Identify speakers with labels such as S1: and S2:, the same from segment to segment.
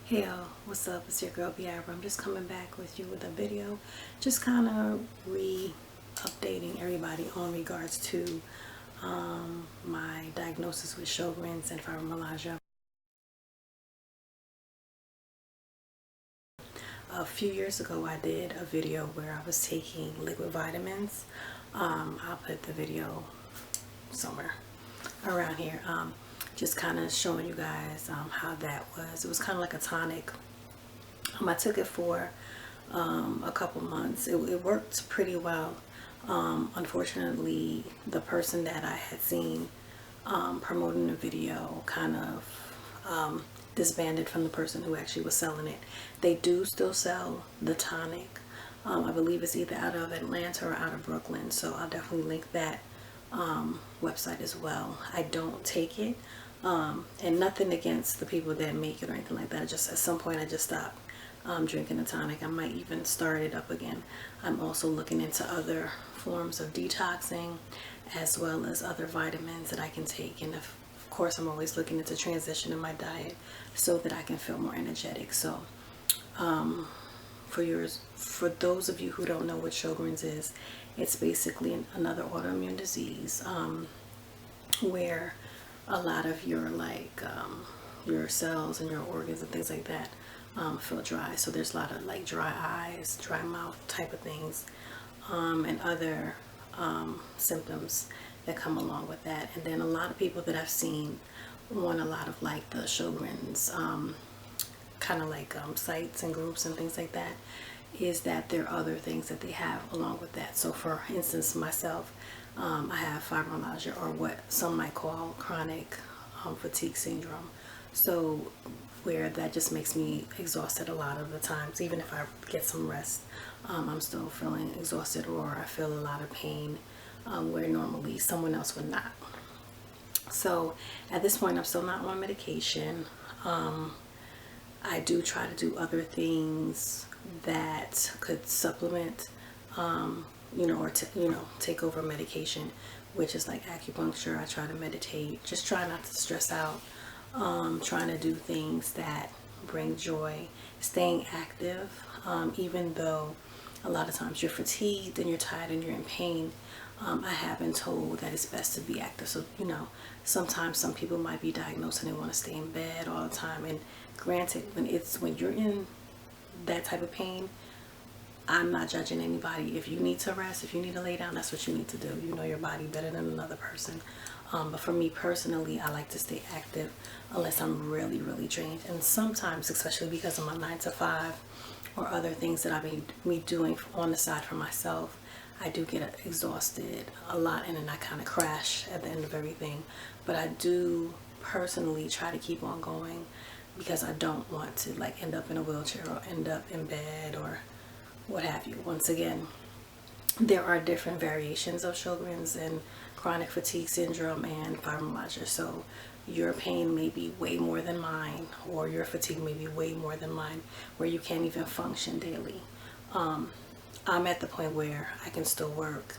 S1: Hey y'all, what's up? It's your girl Araba. I'm just coming back with you with a video, just kind of updating everybody on regards to my diagnosis with Sjogrens and Fibromyalgia. A few years ago I did a video where I was taking liquid vitamins. I'll put the video somewhere around here. Just kind of showing you guys how that was. It was kind of like a tonic. I took it for a couple months. It worked pretty well. Unfortunately, the person that I had seen promoting the video kind of disbanded from the person who actually was selling it. They do still sell the tonic. I believe it's either out of Atlanta or out of Brooklyn, so I'll definitely link that website as well. I don't take it, and nothing against the people that make it or anything like that. Just at some point I just stopped drinking the tonic. I might even start it up again. I'm also looking into other forms of detoxing as well as other vitamins that I can take, and of course I'm always looking into transition in my diet so that I can feel more energetic. So for those of you who don't know what Sjogrens is, it's basically another autoimmune disease where a lot of your your cells and your organs and things like that feel dry. So there's a lot of like dry eyes, dry mouth type of things, and other symptoms that come along with that. And then a lot of people that I've seen on a lot of like the Sjogrens kind of like sites and groups and things like that, is that there are other things that they have along with that. So for instance, myself, I have fibromyalgia, or what some might call chronic fatigue syndrome. So where that just makes me exhausted a lot of the times. Even if I get some rest, I'm still feeling exhausted, or I feel a lot of pain where normally someone else would not. So at this point I'm still not on medication. I do try to do other things that could supplement, or take over medication, which is like acupuncture. I try to meditate, just try not to stress out, trying to do things that bring joy, staying active, even though a lot of times you're fatigued and you're tired and you're in pain. I have been told that it's best to be active. So, sometimes some people might be diagnosed and they want to stay in bed all the time. And granted, when you're in that type of pain, I'm not judging anybody. If you need to rest, if you need to lay down, that's what you need to do. You know your body better than another person. But for me personally, I like to stay active unless I'm really, really drained. And sometimes, especially because of my 9 to 5 or other things that I've been doing on the side for myself, I do get exhausted a lot, and then I kind of crash at the end of everything. But I do personally try to keep on going, because I don't want to like end up in a wheelchair or end up in bed or what have you. Once again, there are different variations of Sjogrens and chronic fatigue syndrome and fibromyalgia. So your pain may be way more than mine, or your fatigue may be way more than mine, where you can't even function daily. I'm at the point where I can still work,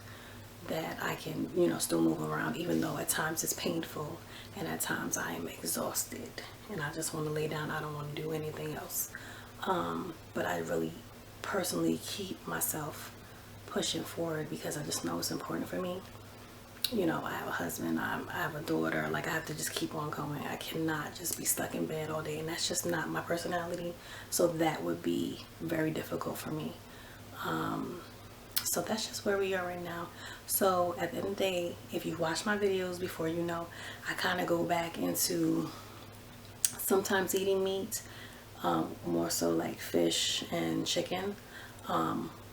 S1: that I can, still move around, even though at times it's painful and at times I am exhausted and I just want to lay down. I don't want to do anything else. But I really personally keep myself pushing forward, because I just know it's important for me. I have a husband, I have a daughter. Like, I have to just keep on going. I cannot just be stuck in bed all day, and that's just not my personality. So that would be very difficult for me. So that's just where we are right now. So at the end of the day, if you watch my videos before, I kind of go back into sometimes eating meat, more so like fish and chicken,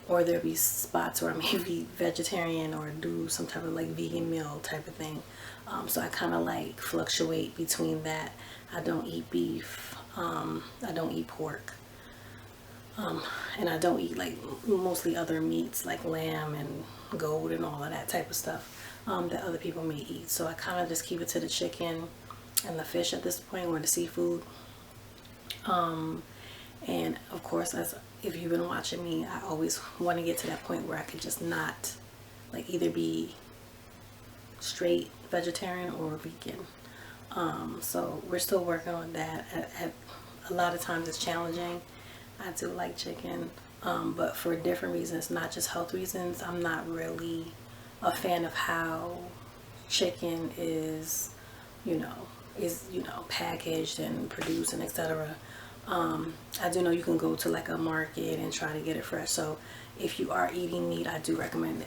S1: or there'll be spots where I may be vegetarian or do some type of like vegan meal type of thing. So I kind of like fluctuate between that. I don't eat beef, I don't eat pork, and I don't eat like mostly other meats like lamb and goat and all of that type of stuff that other people may eat. So I kind of just keep it to the chicken and the fish at this point, or the seafood. And of course, if you've been watching me, I always want to get to that point where I could just not, like, either be straight vegetarian or vegan. So we're still working on that. a lot of times it's challenging. I do like chicken, but for different reasons, not just health reasons. I'm not really a fan of how chicken is, packaged and produced and etc. I do know you can go to like a market and try to get it fresh. So if you are eating meat, I do recommend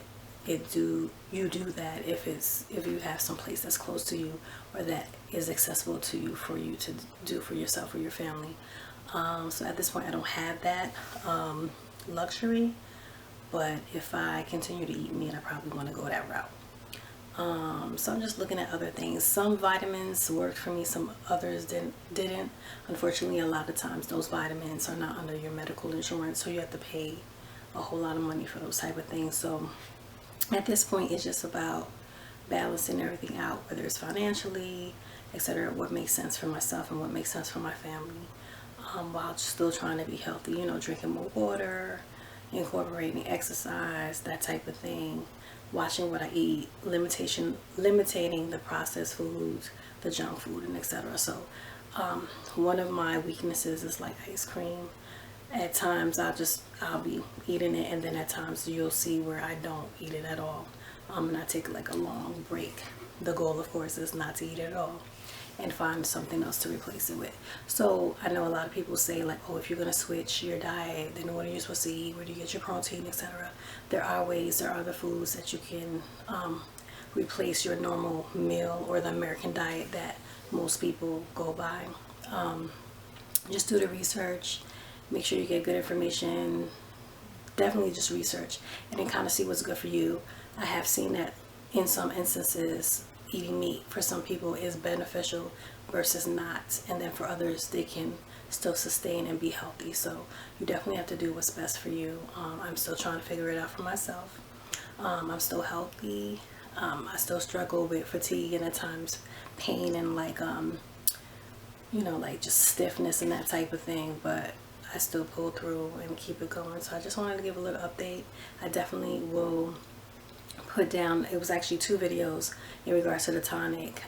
S1: you do that if you have some place that's close to you or that is accessible to you for you to do for yourself or your family. So at this point I don't have that luxury, but if I continue to eat meat, I probably want to go that route. So I'm just looking at other things. Some vitamins worked for me, some others didn't. Unfortunately, a lot of times those vitamins are not under your medical insurance, so you have to pay a whole lot of money for those type of things. So at this point, it's just about balancing everything out, whether it's financially, etc., what makes sense for myself and what makes sense for my family, while still trying to be healthy, drinking more water, incorporating exercise, that type of thing, watching what I eat, limiting the processed foods, the junk food, and etc. So one of my weaknesses is like ice cream. At times I'll be eating it, and then at times you'll see where I don't eat it at all, and I take like a long break. The goal, of course, is not to eat it at all and find something else to replace it with. So I know a lot of people say like, oh, if you're going to switch your diet, then what are you supposed to eat? Where do you get your protein, etc.? There are ways, there are other foods that you can replace your normal meal or the American diet that most people go by. Just do the research, make sure you get good information. Definitely just research and then kind of see what's good for you. I have seen that in some instances eating meat for some people is beneficial versus not, and then for others they can still sustain and be healthy. So you definitely have to do what's best for you. I'm still trying to figure it out for myself. I'm still healthy. I still struggle with fatigue and at times pain and like like just stiffness and that type of thing, but I still pull through and keep it going. So I just wanted to give a little update. I definitely will put down, it was actually 2 videos in regards to the tonic,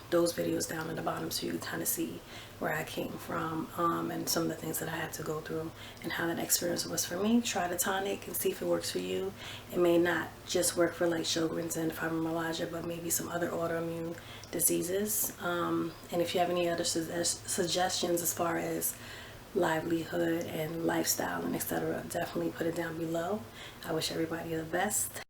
S1: those videos down at the bottom, so you can kind of see where I came from, and some of the things that I had to go through and how that experience was for me. Try the tonic and see if it works for you. It may not just work for like Sjogrens and Fibromyalgia, but maybe some other autoimmune diseases. And if you have any other suggestions as far as livelihood and lifestyle and etc., definitely put it down below. I wish everybody the best.